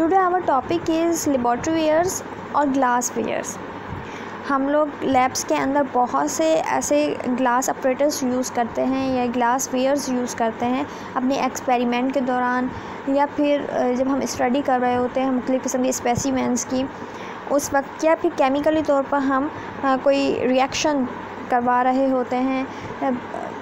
Today our topic is laboratory wares और glass wares. हम लोग लैब्स के अंदर बहुत से ऐसे ग्लास ऑपरेटर्स यूज़ करते हैं या ग्लास वेयर्स यूज़ करते हैं अपने एक्सपेरिमेंट के दौरान, या फिर जब हम स्टडी कर रहे होते हैं मुख्तलिफ़ किस्म के स्पेसिमेंट्स की उस वक्त, या फिर केमिकली तौर पर हम कोई रिएक्शन करवा रहे होते हैं,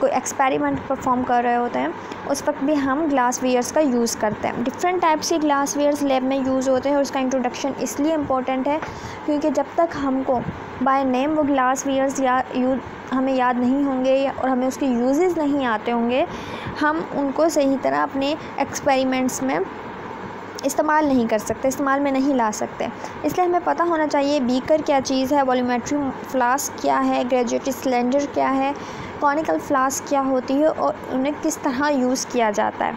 कोई एक्सपेरिमेंट परफॉर्म कर रहे होते हैं, उस वक्त भी हम ग्लास वेयर्स का यूज़ करते हैं। डिफरेंट टाइप्स के ग्लास वेयर्स लैब में यूज़ होते हैं और उसका इंट्रोडक्शन इसलिए इम्पोर्टेंट है क्योंकि जब तक हमको बाय नेम वो ग्लास वेयर्स हमें याद नहीं होंगे और हमें उसके यूजेस नहीं आते होंगे, हम उनको सही तरह अपने एक्सपेरिमेंट्स में इस्तेमाल नहीं कर सकते, इस्तेमाल में नहीं ला सकते। इसलिए हमें पता होना चाहिए बीकर क्या चीज़ है, वॉल्यूमेट्री फ्लास्क क्या है, ग्रेजुएटेड सिलेंडर क्या है, कॉनिकल फ्लास्क क्या होती है और उन्हें किस तरह यूज़ किया जाता है,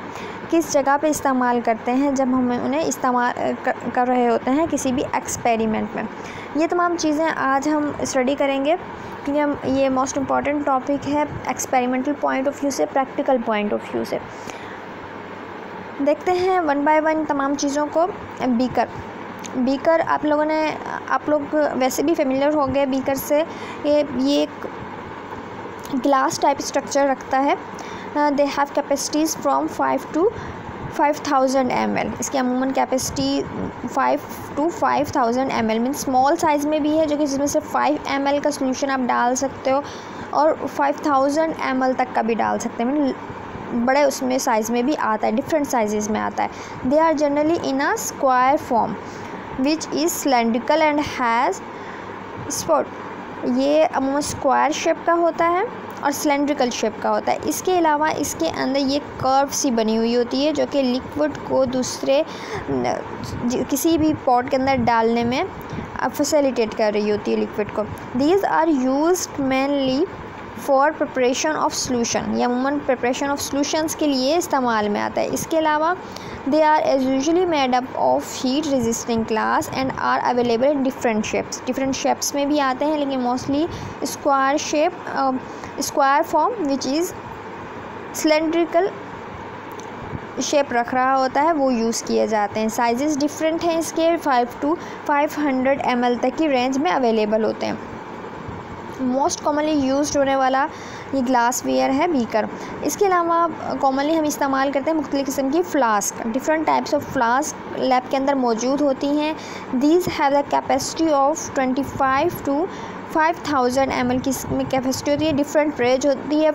किस जगह पे इस्तेमाल करते हैं जब हम उन्हें इस्तेमाल कर रहे होते हैं किसी भी एक्सपेरिमेंट में। ये तमाम चीज़ें आज हम स्टडी करेंगे क्योंकि ये मोस्ट इम्पॉर्टेंट टॉपिक है एक्सपेरिमेंटल पॉइंट ऑफ व्यू से, प्रैक्टिकल पॉइंट ऑफ व्यू से। देखते हैं वन बाय वन तमाम चीज़ों को। बीकर आप लोग वैसे भी फेमिलियर हो गए बीकर से। ये एक ग्लास टाइप स्ट्रक्चर रखता है। They have capacities from 5 to 5000 ml। इसकी अमूमन capacity 5 to 5000 ml mean small size में भी है जो कि जिसमें से 5 ml का सोल्यूशन आप डाल सकते हो और 5000 ml तक का भी डाल सकते हैं, मीन बड़े उसमें साइज़ में भी आता है, डिफरेंट साइजेस में आता है। They are generally in a square form which is cylindrical and has spot. ये अमूमन स्क्वायर शेप का होता है और सिलेंड्रिकल शेप का होता है। इसके अलावा इसके अंदर ये कर्व सी बनी हुई होती है जो कि लिक्विड को दूसरे किसी भी पॉट के अंदर डालने में फैसिलिटेट कर रही होती है लिक्विड को। These are used mainly for preparation of solution. ये अमूमन प्रिपरेशन ऑफ सोल्यूशंस के लिए इस्तेमाल में आता है। इसके अलावा they are as usually made up of heat resisting glass and are available in different shapes. Different shapes में भी आते हैं लेकिन mostly square shape, square form which is cylindrical shape रख रहा होता है, वो यूज़ किए जाते हैं। साइजेस डिफरेंट हैं इसके, 5 to 500 ml तक की रेंज में अवेलेबल होते हैं। मोस्ट कॉमनली यूज्ड होने वाला ये ग्लास वेयर है बीकर। इसके अलावा कॉमनली हम इस्तेमाल करते हैं मुख्तलिफ़ किस्म की flask. Different types of flask lab के अंदर मौजूद होती हैं। These have the capacity of 25 to 5000 ml की इसमें कैपेसिटी होती है। डिफरेंट रेंज होती है,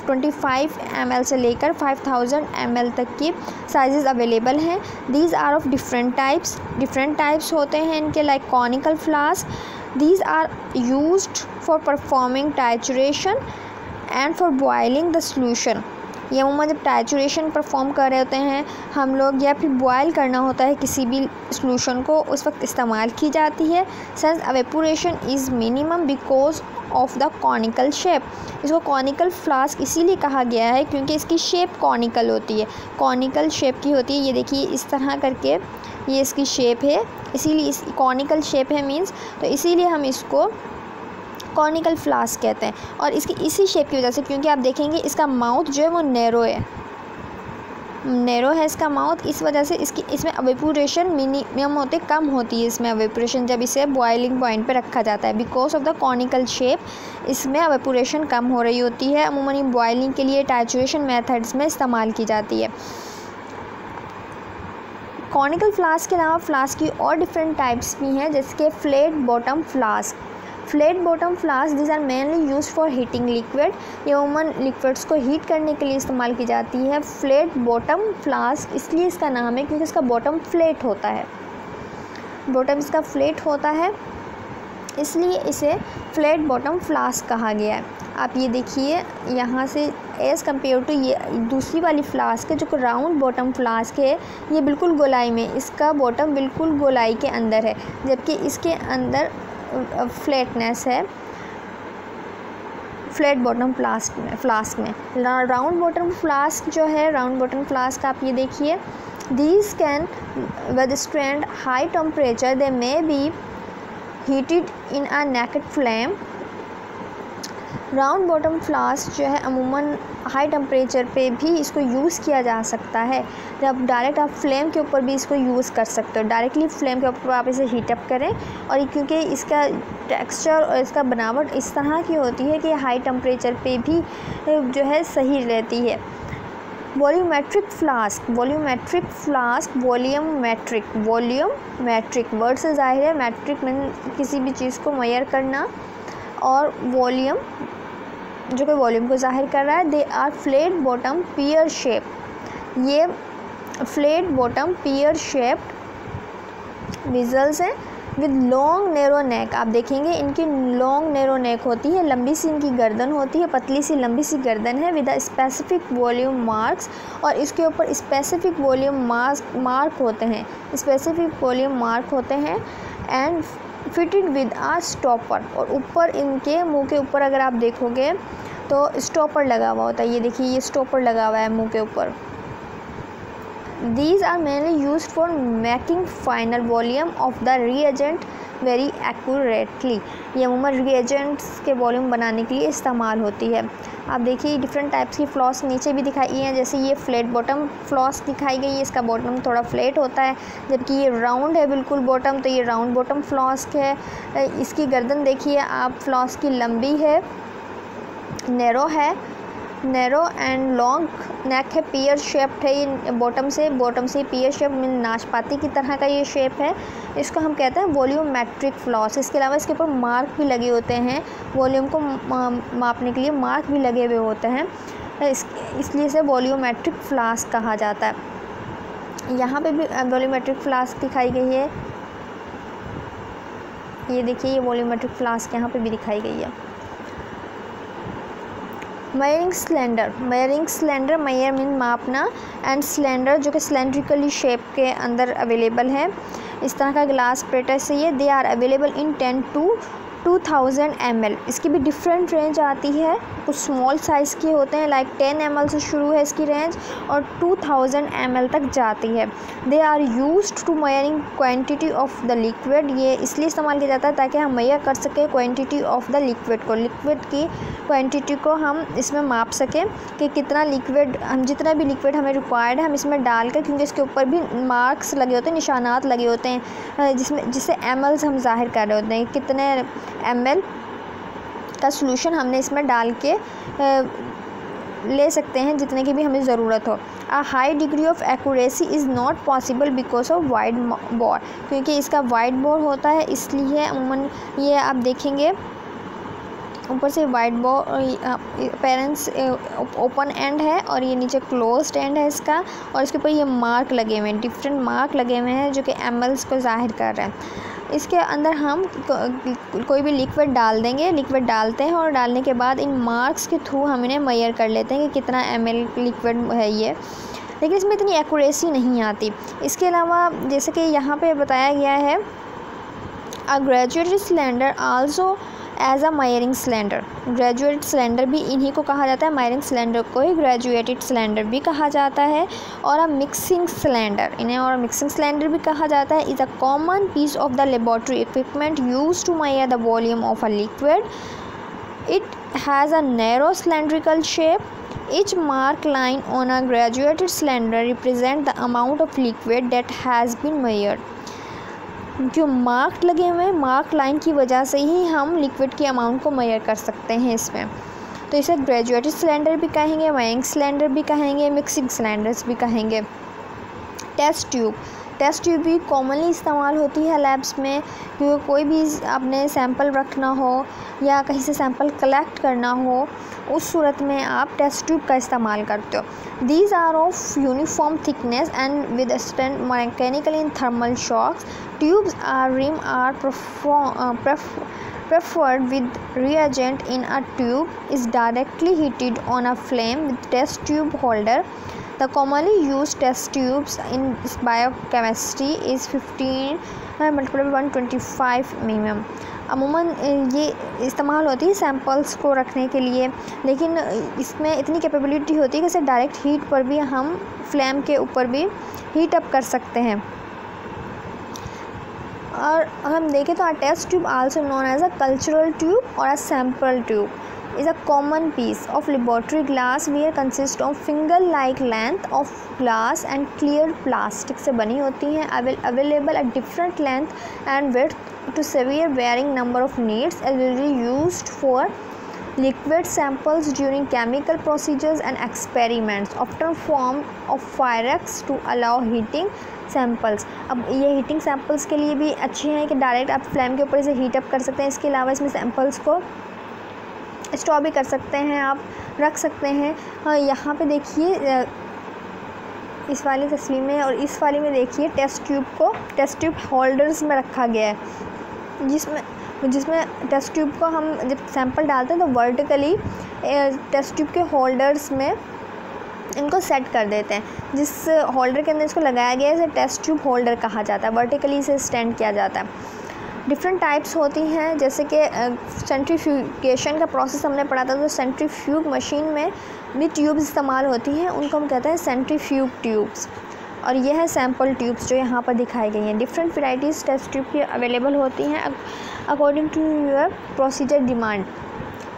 25 ml से लेकर 5000 ml तक की साइजेस अवेलेबल हैं। These are of different types होते हैं इनके, like conical flask. These are used for performing titration and for boiling the solution। ये अमूमन जब टाइचुरेशन परफॉर्म कर रहे होते हैं हम लोग या फिर बॉयल करना होता है किसी भी सॉल्यूशन को, उस वक्त इस्तेमाल की जाती है। Since evaporation is minimum because of the conical shape. इसको कॉनिकल फ्लास्क इसीलिए कहा गया है क्योंकि इसकी शेप कॉनिकल होती है, कॉनिकल शेप की होती है। ये देखिए इस तरह करके ये इसकी शेप है, इसीलिए इस कॉनिकल शेप है मीन्स, तो इसीलिए हम इसको कॉनिकल फ्लास्क कहते हैं। और इसकी इसी शेप की वजह से, क्योंकि आप देखेंगे इसका माउथ जो है वो नैरो है इसका माउथ, इस वजह से इसमें एवेपोरेशन मिनिमम होते कम होती है इसमें एवेपोरेशन जब इसे बॉइलिंग पॉइंट पे रखा जाता है। Because of the conical shape इसमें एवेपोरेशन कम हो रही होती है। अमूमन बॉइलिंग के लिए टाइचुरेशन मेथड्स में इस्तेमाल की जाती है। कॉनिकल फ्लास्क के अलावा फ्लास्क की और डिफरेंट टाइप्स भी हैं, जैसे flat bottom flask. Flat bottom flask this are mainly used for heating liquid. ये अमूमन लिक्विड्स को हीट करने के लिए इस्तेमाल की जाती है। फ्लैट बॉटम फ्लास्क इसलिए इसका नाम है क्योंकि इसका बॉटम फ्लैट होता है, बॉटम इसका फ्लैट होता है, इसलिए इसे फ्लैट बॉटम फ्लास्क कहा गया है। आप ये देखिए यहाँ से एज़ कम्पेयर टू ये दूसरी वाली फ्लास्क है जो कि राउंड बॉटम फ्लास्क है, ये बिल्कुल गोलाई में, इसका बॉटम बिल्कुल गोलाई के अंदर है जबकि इसके अंदर फ्लैटनेस है फ्लैट बॉटम फ्लास्क में। राउंड बॉटम फ्लास्क जो है, राउंड बॉटम फ्लास्क आप ये देखिए, these can withstand high temperature, they may be heated in a naked flame round bottom flask जो है अमूमन हाई टेम्परेचर पे भी इसको यूज़ किया जा सकता है। जब डायरेक्ट आप फ्लेम के ऊपर भी इसको यूज़ कर सकते हो, डायरेक्टली फ्लेम के ऊपर आप इसे हीटअप करें, और क्योंकि इसका टेक्सचर और इसका बनावट इस तरह की होती है कि हाई टेम्परेचर पे भी जो है सही रहती है। वॉल्यूमेट्रिक फ्लास्क, वॉल्यूमेट्रिक वर्ड से ज़ाहिर है, मैट्रिक मीन किसी भी चीज़ को मेजर करना, और वॉल्यूम जो कि वॉल्यूम को ज़ाहिर कर रहा है। They are flat bottom pear shape, ये flat bottom pear shaped vessels हैं विद लॉन्ग नैरो नेक। आप देखेंगे इनकी लॉन्ग नैरो नेक होती है, लंबी सी इनकी गर्दन होती है, पतली सी लंबी सी गर्दन है, विद स्पेसिफिक वॉल्यूम मार्क्स, और इसके ऊपर स्पेसिफिक वॉल्यूम मार्क होते हैं and fitted with a stopper, और ऊपर इनके मुंह के ऊपर अगर आप देखोगे तो स्टॉपर लगा हुआ होता है। ये देखिए, ये स्टॉपर लगा हुआ है मुंह के ऊपर। These are mainly used for making final volume of the reagent very accurately। ये अमूमन reagents के वॉल्यूम बनाने के लिए इस्तेमाल होती है। आप देखिए डिफरेंट टाइप्स की फ्लॉस नीचे भी दिखाई हैं, जैसे ये फ्लैट बॉटम फ्लॉस दिखाई गई है, इसका बॉटम थोड़ा फ्लैट होता है, जबकि ये राउंड है बिल्कुल बॉटम, तो ये राउंड बॉटम फ्लॉस्क है। इसकी गर्दन देखिए आप, फ्लॉस की लंबी है, नैरो एंड लॉन्ग नेक है, पियर शेप्ड है, ये बॉटम से पियर शेप मीन नाशपाती की तरह का ये शेप है। इसको हम कहते हैं वॉल्यूमेट्रिक फ्लॉस। इसके अलावा इसके ऊपर मार्क भी लगे होते हैं, वॉल्यूम को मापने के लिए मार्क भी लगे हुए होते हैं, इसलिए इसे वॉल्यूमेट्रिक फ्लास्क कहा जाता है। यहाँ पे भी वॉल्यूमेट्रिक फ्लास्क दिखाई गई है, ये देखिए ये वॉल्यूमेट्रिक फ्लास्क यहाँ पे भी दिखाई गई है। मेयरिंग सिलेंडर, मेयर मीन मापना, एंड सिलेंडर जो कि सिलेंड्रिकली शेप के अंदर अवेलेबल है। इस तरह का ग्लास प्लेटर से ये they are available in 10 to 2000 ml। इसकी भी डिफरेंट रेंज आती है, कुछ स्मॉल साइज़ के होते हैं, लाइक 10 ml से शुरू है इसकी रेंज और 2000 ml तक जाती है। They are used to measuring quantity of the liquid. ये इसलिए इस्तेमाल किया जाता है ताकि हम मेयर कर सकें क्वांटिटी ऑफ द लिक्विड को, लिक्विड की क्वांटिटी को हम इसमें माप सकें कि कितना लिक्विड, हम जितना भी लिक्विड हमें रिक्वायर्ड है हम इसमें डाल कर, क्योंकि इसके ऊपर भी मार्क्स लगे होते हैं, निशानात लगे होते हैं, जिससे mls हम जाहिर कर रहे होते हैं कितने ml का सॉल्यूशन हमने इसमें डाल के ले सकते हैं, जितने की भी हमें ज़रूरत हो। A high degree of accuracy is not possible because of wide bore, क्योंकि इसका वाइड बोर होता है, इसलिए अमूमन ये आप देखेंगे ऊपर से wide bore parents open and है और ये नीचे क्लोज्ड एंड है इसका, और इसके ऊपर ये मार्क लगे हुए हैं, डिफरेंट मार्क लगे हुए हैं जो कि mls को जाहिर कर रहे हैं। इसके अंदर हम कोई भी लिक्विड डाल देंगे, लिक्विड डालते हैं और डालने के बाद इन मार्क्स के थ्रू हम इन्हें मेजर कर लेते हैं कि कितना ml लिक्विड है ये, लेकिन इसमें इतनी एक्यूरेसी नहीं आती। इसके अलावा जैसे कि यहाँ पे बताया गया है, a graduated cylinder also as a measuring cylinder. Graduated cylinder भी इन्हीं को कहा जाता है, मेयरिंग सिलेंडर को ही ग्रेजुएटेड सिलेंडर भी कहा जाता है। और मिक्सिंग सिलेंडर, इन्हें और मिक्सिंग सिलेंडर भी कहा जाता है, is a common piece of the laboratory equipment use to measure the volume of a liquid. It has a narrow cylindrical shape. Each mark line on a graduated cylinder represent the amount of liquid that has been measured। जो mark लगे हुए हैं, mark line की वजह से ही हम liquid की amount को मेजर कर सकते हैं इसमें। तो इसे ग्रेजुएटेड सिलेंडर भी कहेंगे, मेयरिंग सिलेंडर भी कहेंगे, मिक्सिंग सिलेंडर्स भी कहेंगे। टेस्ट ट्यूब भी कॉमनली इस्तेमाल होती है लैब्स में, क्योंकि कोई भी आपने सैंपल रखना हो या कहीं से सैंपल कलेक्ट करना हो, उस सूरत में आप टेस्ट ट्यूब का इस्तेमाल करते हो। These are of uniform thickness and withstand mechanically in thermal shocks. Tubes are rim are preferred with reagent in a tube is directly heated on a flame with test tube holder. The commonly used test tubes in biochemistry is 15 × 125 mm। अमूमन ये इस्तेमाल होती है samples को रखने के लिए, लेकिन इसमें इतनी कैपेबिलिटी होती है कि इसे डायरेक्ट हीट पर भी हम फ्लेम के ऊपर भी हीट अप कर सकते हैं। और हम देखें तो test tube also known as a cultural tube और a sample tube. is a common piece of laboratory glassware consist of finger like length of glass and clear plastic से बनी होती हैं, available at different length and width to severe varying number of needs, usually used for liquid samples during chemical procedures and experiments, often form of Pyrex to allow heating samples। अब ये heating samples के लिए भी अच्छी हैं कि direct आप flame के ऊपर इसे हीट अप कर सकते हैं। इसके अलावा इसमें सैम्पल्स को स्टोर भी कर सकते हैं, आप रख सकते हैं। यहाँ पे देखिए इस वाली तस्वीर में और इस वाली में देखिए टेस्ट ट्यूब होल्डर्स में रखा गया है, जिसमें टेस्ट ट्यूब को हम जब सैंपल डालते हैं तो वर्टिकली टेस्ट ट्यूब के होल्डर्स में इनको सेट कर देते हैं। जिस होल्डर के अंदर इसको लगाया गया है इसे टेस्ट ट्यूब होल्डर कहा जाता है, वर्टिकली इसे स्टैंड किया जाता है। डिफरेंट टाइप्स होती हैं, जैसे कि सेंट्रीफ्यूगेशन का प्रोसेस हमने पढ़ा था, तो सेंट्रीफ्यूग मशीन में भी ट्यूब्स इस्तेमाल होती हैं, उनको हम कहते हैं सेंट्रीफ्यूग ट्यूब्स। और यह है सैम्पल ट्यूब्स जो यहाँ पर दिखाई गई हैं। डिफरेंट वैराइटीज़ टेस्ट ट्यूब की अवेलेबल होती हैं according to your procedure demand,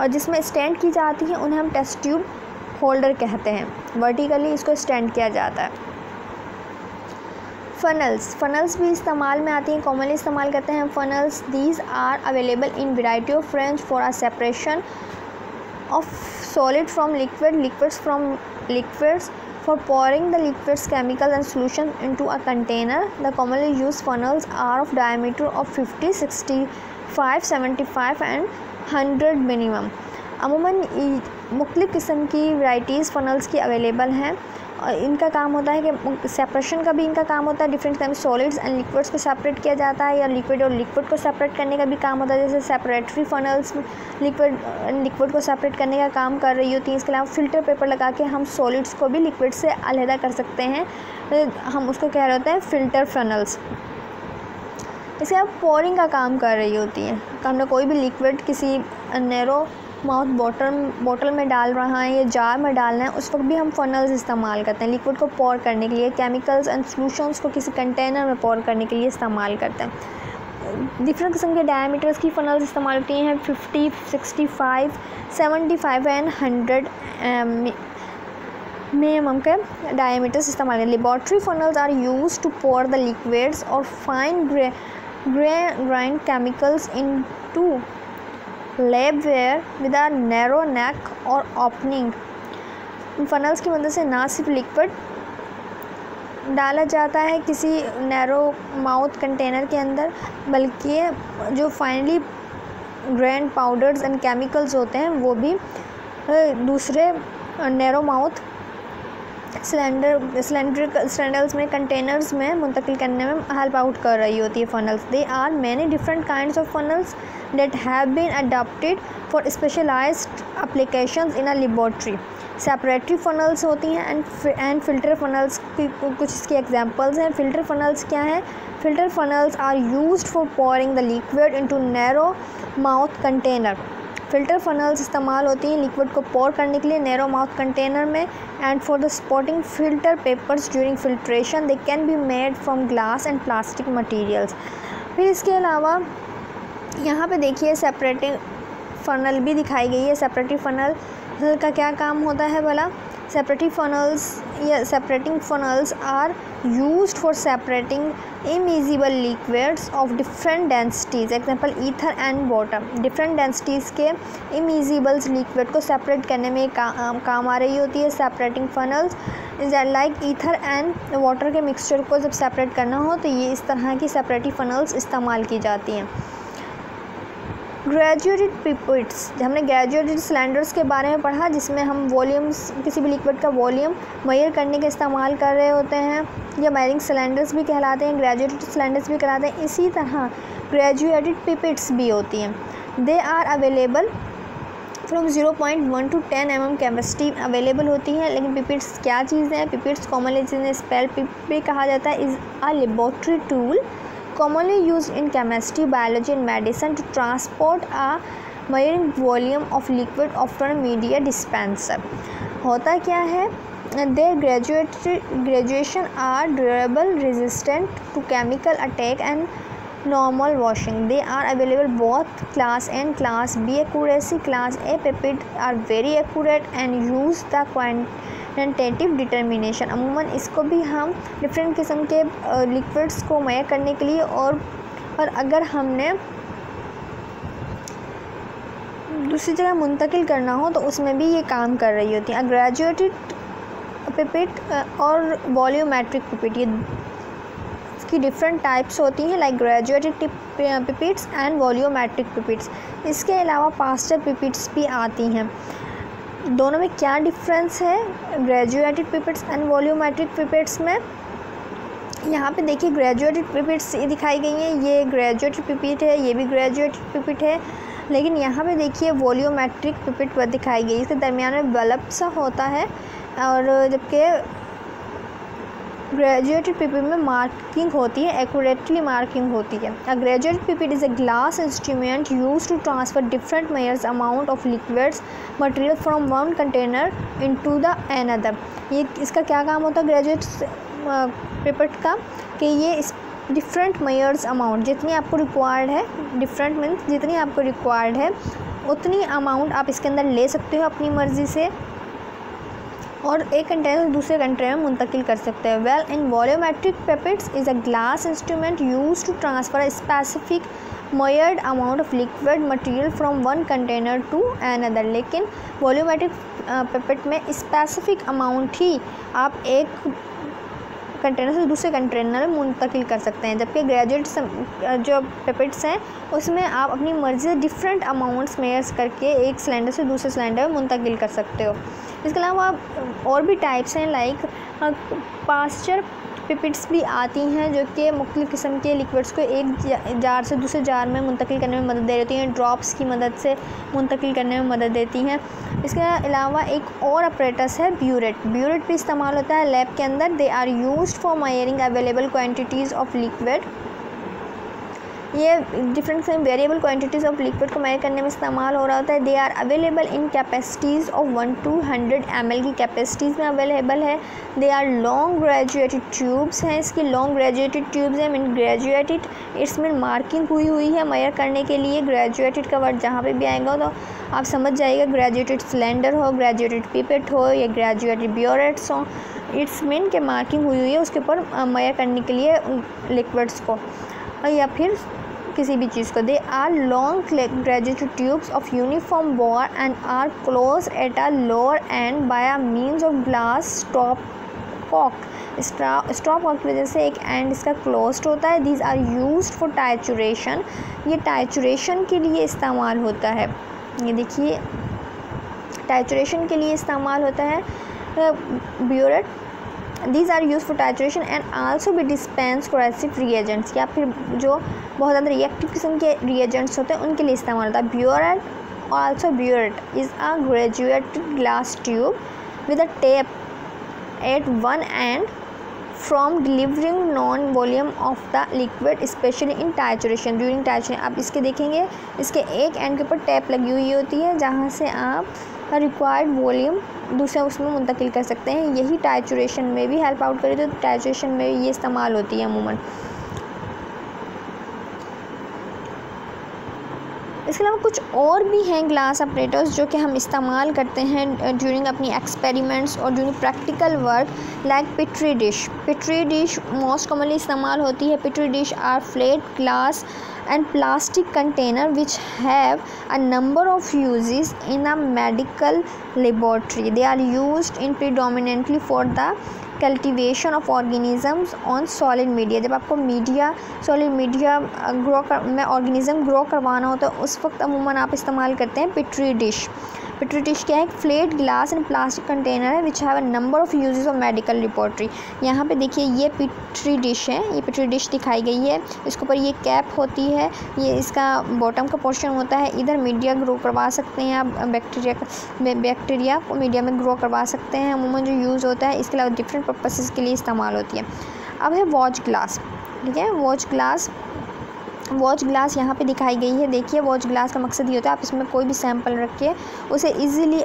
और जिसमें स्टैंड की जाती है उन्हें हम टेस्ट ट्यूब होल्डर कहते हैं। वर्टिकली इसको स्टैंड किया जाता है। फ़नल्स भी इस्तेमाल में आती हैं, कॉमनली इस्तेमाल करते हैं funnels. These are available in variety of range for a separation of solid from liquids from liquids, for pouring the liquids, chemicals and solutions into a container. The commonly used funnels are of diameter of 50, 65, 75 and 100 minimum. अमूमन मुख्तलिफ़ किस्म की varieties फ़नल्स की available हैं, और इनका काम होता है कि सेपरेशन का भी इनका काम होता है। Different type solids and liquids को सेपरेट किया जाता है, या लिक्विड और लिक्विड को सेपरेट करने का भी काम होता है। जैसे सेपरेटरी फ़नल्स लिक्विड को सेपरेट करने का काम कर रही होती हैं। इसके अलावा फ़िल्टर पेपर लगा के हम सॉलिड्स को भी लिक्विड से अलहदा कर सकते हैं, हम उसको कह रहे होते हैं फ़िल्टर फ़नल्स। इसके अलावा पोरिंग का काम कर रही होती हैं, हमने कोई भी लिक्विड किसी नैरो माउथ बॉटल में डाल रहा है या जार में डालना है, उस वक्त भी हम फ़नल्स इस्तेमाल करते हैं लिक्विड को पोर करने के लिए। केमिकल्स एंड सॉल्यूशंस को किसी कंटेनर में पोर करने के लिए इस्तेमाल करते हैं। डिफरेंट किस्म के डायमीटर्स की फ़नल्स इस्तेमाल होती हैं, 50, 65, 75 एंड 100 मिनिमम के डायमीटर्स इस्तेमाल करते हैं। Laboratory funnels are use to pour the liquids और fine grain chemicals into labware with a narrow neck और ओपनिंग। फ़नल्स की मदद से ना सिर्फ लिक्विड डाला जाता है किसी नैरो माउथ कंटेनर के अंदर, बल्कि जो finally grain powders and chemicals होते हैं वो भी दूसरे नैरो माउथ सिलेंडर्स में कंटेनर्स में मुंतकिल करने में हेल्प आउट कर रही होती है funnels. They are many different kinds of funnels that have been adapted for specialized applications in a laboratory. सेपरेटरी फ़नल्स होती हैं एंड फ़िल्टर फ़नल्स की कुछ इसके एग्जांपल्स हैं। फ़िल्टर फ़नल्स क्या हैं? Filter funnels are used for pouring the liquid into narrow mouth container. Filter funnels इस्तेमाल होती हैं लिक्विड को पोर करने के लिए नैरो माउथ कंटेनर में, and for the supporting filter papers during filtration they can be made from glass and plastic materials. फिर इसके अलावा यहाँ पे देखिए सेपरेटिंग फ़नल भी दिखाई गई है। सेपरेटिव फ़नल का क्या काम होता है भला? Separating funnels are used for separating immiscible liquids of different densities, example ether and water. Different densities के इमिजिबल्स लिक्विड को सेपरेट करने में काम आ रही होती है। Separating funnels is like ether and water के मिक्सचर को जब सेपरेट करना हो तो ये इस तरह की सेपरेटिव फ़नल्स इस्तेमाल की जाती हैं। ग्रेजुएटेड पिपेट्स, हमने ग्रेजुएटेड सिलेंडर्स के बारे में पढ़ा, जिसमें हम वॉल्यूम्स किसी भी लिक्विड का वॉल्यूम मेजर करने के इस्तेमाल कर रहे होते हैं, या मेजरिंग सिलेंडर्स भी कहलाते हैं, ग्रेजुएटेड सिलेंडर्स भी कहलाते हैं। इसी तरह ग्रेजुएटेड पिपेट्स भी होती हैं। They are available from 0.1 to 10 mm capacity available होती हैं। लेकिन पिपेट्स क्या चीज़ है? पिपेट्स कॉमनली जिन्हें स्पेल पिप भी कहा जाता है, is a laboratory tool commonly used in chemistry, biology and medicine to transport a measuring volume of liquid after media dispenser। होता क्या है? Their graduation are durable, resistant to chemical attack and normal washing. They are available both class A and class B accuracy. Class A pipette are very accurate and use the quantitative determination. अमूमन इसको भी हम different किस्म के liquids को measure करने के लिए और अगर हमने दूसरी जगह मुंतकिल करना हो तो उसमें भी ये काम कर रही होती है. ग्रेजुएटेड पिपेट और वॉल्यूमेट्रिक पिपेट, ये की डिफरेंट टाइप्स होती हैं, like graduated pipettes and volumetric pipettes. इसके अलावा पास्टर पिपेट्स भी आती हैं. दोनों में क्या डिफरेंस है graduated pipettes and volumetric pipettes में? यहाँ पे देखिए ग्रेजुएटेड पिपेट्स दिखाई गई हैं. ये ग्रेजुएटेड पिपेट है, ये भी ग्रेजुएटेड पिपेट है, लेकिन यहाँ पे देखिए वॉल्यूमेट्रिक पिपेट दिखाई गई. इसके दरमियान में बल्ब सा होता है और जबकि ग्रेजुएटेड पिपेट में मार्किंग होती है, एक्यूरेटली मार्किंग होती है. A graduated pipette is a glass instrument use to transfer different measures amount of liquids material from one container into the another. ये इसका क्या काम होता है ग्रेजुएट पिपेट का कि ये इस डिफरेंट मेजर्स अमाउंट जितनी आपको रिक्वायर्ड है, डिफरेंट मीन्स जितनी आपको रिक्वायर्ड है उतनी अमाउंट आप इसके अंदर ले सकते हो अपनी मर्ज़ी से और एक कंटेनर से दूसरे कंटेनर में मुंतकिल कर सकते हैं. Well in volumetric pipettes is a glass instrument use to transfer a specific measured amount of liquid material from one container to another. लेकिन वॉल्यूमेट्रिक पिपेट में स्पेसिफिक अमाउंट ही आप एक कंटेनर से दूसरे कंटेनर में मुंतकिल कर सकते हैं, जबकि ग्रेजुएट जो पिपेट्स हैं उसमें आप अपनी मर्ज़ी से डिफरेंट अमाउंट्स मेजर्स करके एक सिलेंडर से दूसरे सिलेंडर में मुंतकिल कर सकते हो. इसके अलावा और भी टाइप्स हैं, लाइक पास्चर पिपेट्स भी आती हैं जो कि मुख्तलिफ़ किस्म के लिक्विड्स को एक जार से दूसरे जार में मुंतकिल करने में मदद दे रही हैं, ड्रॉप्स की मदद से मुंतकिल करने में मदद देती हैं. इसके अलावा एक और अपरेटस है ब्यूरेट. ब्यूरेट भी इस्तेमाल होता है लैब के अंदर. They are used for measuring available quantities of liquid. ये different variable quantities of liquid को मेजर करने में इस्तेमाल हो रहा होता है. They are available in capacities of 1 to 100 ml की कैपेसिटीज़ में अवेलेबल है. They are long graduated tubes हैं, इसकी लॉन्ग ग्रेजुएटेड ट्यूब्स हैं. Mean graduated it's mean marking हुई है मेजर करने के लिए. ग्रेजुएटेड का वर्ड जहाँ पे भी आएगा तो आप समझ जाइएगा ग्रेजुएटेड सिलेंडर हो, ग्रेजुएटेड पिपेट हो या ग्रेजुएटेड ब्योरेट्स हो. इट्स मीन के मार्किंग हुई है उसके ऊपर मेजर करने के लिए लिक्विड्स को या फिर किसी भी चीज़ को. They are long graduated tubes of uniform bore and are close at a lower end by a means of glass stopcock. Stopcock की वजह से एक एंड इसका क्लोज्ड होता है. These are used for titration. ये titration के लिए इस्तेमाल होता है. ये देखिए टाइचुरेशन के लिए इस्तेमाल होता है burette. These are used for titration and also be dispense corrosive reagents या फिर जो बहुत ज़्यादा रिएक्टिव किस्म के reagents होते हैं उनके लिए इस्तेमाल होता है. Burette also burette is a graduated glass tube with a tape at one end from delivering known volume of the liquid especially in titration during titration. आप इसके देखेंगे इसके एक एंड के ऊपर टैप लगी हुई होती है जहाँ से आप रिक्वायर्ड वॉल्यूम दूसरे उसमें मुंतकिल कर सकते हैं. यही टाइचुरेशन में भी हेल्प आउट करे तो टाइचुरेशन में ये इस्तेमाल होती है अमूमन. इसके अलावा कुछ और भी हैं ग्लास ऑपरेटर्स जो कि हम इस्तेमाल करते हैं ड्यूरिंग अपनी एक्सपेरिमेंट्स और during practical work, like petri dish. Petri dish most commonly इस्तेमाल होती है. Petri dish are flat glass and plastic container which have a number of uses in a medical laboratory. They are used in predominantly for the cultivation of organisms on solid media. जब आपको solid media में organism grow करवाना होता है उस वक्त अमूमन आप इस्तेमाल करते हैं पिट्री डिश. पिट्री डिश क्या है? Flat glass and plastic container है which have a number of uses of medical laboratory. यहाँ पे देखिए ये पिट्री डिश है, ये पिट्री डिश दिखाई गई है. इसके ऊपर ये कैप होती है, ये इसका बॉटम का पोर्शन होता है. इधर मीडिया ग्रो करवा सकते हैं आप, बैक्टीरिया को मीडिया में ग्रो करवा सकते हैं अमूमन जो यूज़ होता है. इसके अलावा डिफरेंट पर्पसेस के लिए इस्तेमाल होती है. अब है वॉच ग्लास. ठीक है, वॉच ग्लास वॉच ग्लास यहाँ पे दिखाई गई है। देखिए वॉच ग्लास का मकसद ये होता है आप इसमें कोई भी सैंपल रख के उसे इजीली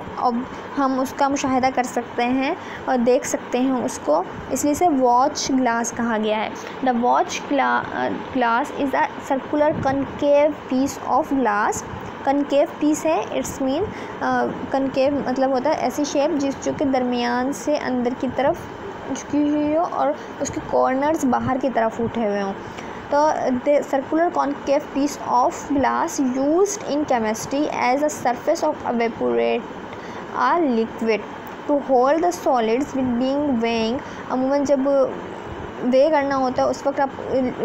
हम उसका मुशाहिदा कर सकते हैं और देख सकते हैं उसको, इसलिए इसे वॉच ग्लास कहा गया है। The watch glass is a circular concave piece of glass. Concave piece है, इट्स मीन कनकेव मतलब होता है ऐसी शेप जो कि दरमियान से अंदर की तरफ झुकी हुई हो और उसके कॉर्नर्स बाहर की तरफ उठे हुए हों। तो the circular concave piece of glass used in chemistry as a surface of evaporate a liquid to hold the solids with being weighing. अमूमन जब वे करना होता है उस वक्त आप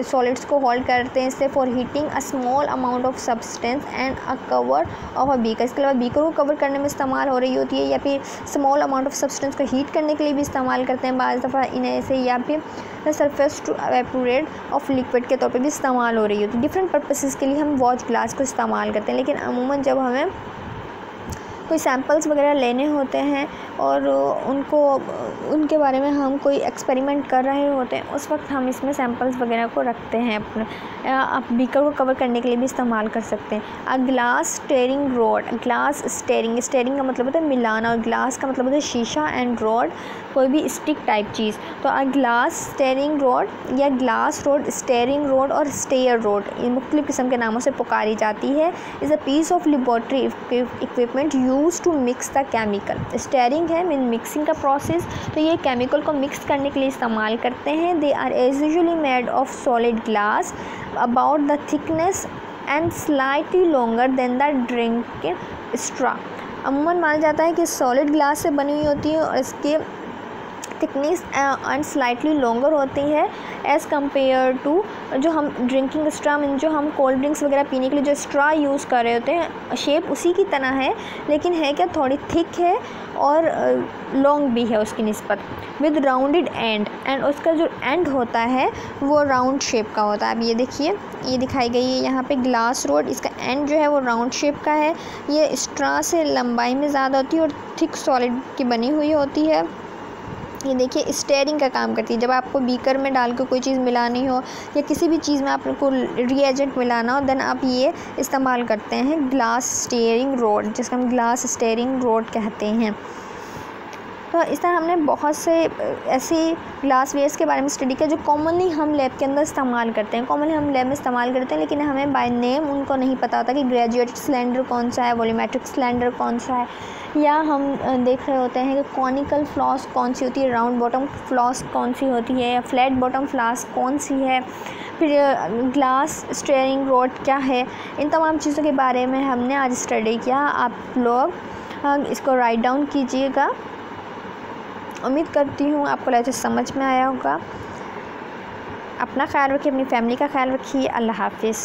सॉलिड्स को होल्ड करते हैं इससे for heating a small amount of substance and a cover of a beaker. इसके अलावा बीकर को कवर करने में इस्तेमाल हो रही होती है, या फिर स्मॉल अमाउंट ऑफ सब्सटेंस को हीट करने के लिए भी इस्तेमाल करते हैं बाज़ दफ़ा इन्हें से, या फिर the surface to evaporate of liquid के तौर पे भी इस्तेमाल हो रही होती है। डिफरेंट पर्पसेस के लिए हम वॉच ग्लास को इस्तेमाल करते हैं, लेकिन अमूमन जब हमें कोई सैम्पल्स वगैरह लेने होते हैं और उनके बारे में हम कोई एक्सपेरिमेंट कर रहे होते हैं उस वक्त हम इसमें सैम्पल्स वगैरह को रखते हैं अपने। आप बीकर को कवर करने के लिए भी इस्तेमाल कर सकते हैं। अ glass stirring rod, glass steering का मतलब होता है मिलाना और ग्लास का मतलब होता है शीशा एंड रॉड कोई भी स्टिक टाइप चीज़। तो अ ग्लास स्टेयरिंग रॉड या ग्लास रॉड, स्टेयरिंग रॉड और स्टेयर रॉड ये मुख्तलिफ़ किस्म के नामों से पुकारी जाती है। Is a piece of laboratory equipment use to mix the chemical. Stirring है मीन मिक्सिंग का प्रोसेस, तो ये केमिकल को मिक्स करने के लिए इस्तेमाल करते हैं। They are as usually made of solid glass about the thickness and slightly longer than the drinking straw. अमूमन माना जाता है कि सॉलिड ग्लास से बनी हुई होती है और इसके थिकनेस एंड स्लाइटली लॉन्गर होती है एज़ कम्पेयर टू जो हम ड्रिंकिंग स्ट्रा मीन जो हम कोल्ड ड्रिंक्स वगैरह पीने के लिए जो स्ट्रा यूज़ कर रहे होते हैं, शेप उसी की तरह है लेकिन है क्या थोड़ी थिक है और लॉन्ग भी है उसकी निस्बत, विद राउंडेड एंड उसका जो एंड होता है वो राउंड शेप का होता है। अब ये देखिए ये दिखाई गई है यहाँ पे ग्लास रॉड, इसका एंड जो है वो राउंड शेप का है। ये स्ट्रा से लंबाई में ज़्यादा होती है और थिक सॉलिड की बनी हुई होती है। ये देखिए स्टेयरिंग का काम करती है। जब आपको बीकर में डाल के कोई चीज़ मिलानी हो या किसी भी चीज़ में आपको रिएजेंट मिलाना हो देन आप ये इस्तेमाल करते हैं ग्लास स्टेयरिंग रॉड, जिसका हम ग्लास स्टेयरिंग रॉड कहते हैं। तो इस तरह हमने बहुत से ऐसे ग्लास वेयर्स के बारे में स्टडी किया जो कॉमनली हम लैब के अंदर इस्तेमाल करते हैं। कॉमनली हम लैब में इस्तेमाल करते हैं लेकिन हमें बाय नेम उनको नहीं पता होता कि ग्रेजुएटेड सिलेंडर कौन सा है, वॉल्यूमेट्रिक सिलेंडर कौन सा है, या हम देख रहे होते हैं कि कॉनिकल फ्लास्क कौन सी होती है, राउंड बॉटम फ्लास्क कौन सी होती है, या फ्लैट बॉटम फ्लास्क कौन सी है, फिर ग्लास स्टेयरिंग रॉड क्या है। इन तमाम चीज़ों के बारे में हमने आज स्टडी किया। आप लोग इसको राइट डाउन कीजिएगा। उम्मीद करती हूँ आपको लेक्चर समझ में आया होगा। अपना ख्याल रखिए, अपनी फैमिली का ख्याल रखिए। अल्लाह हाफिज़।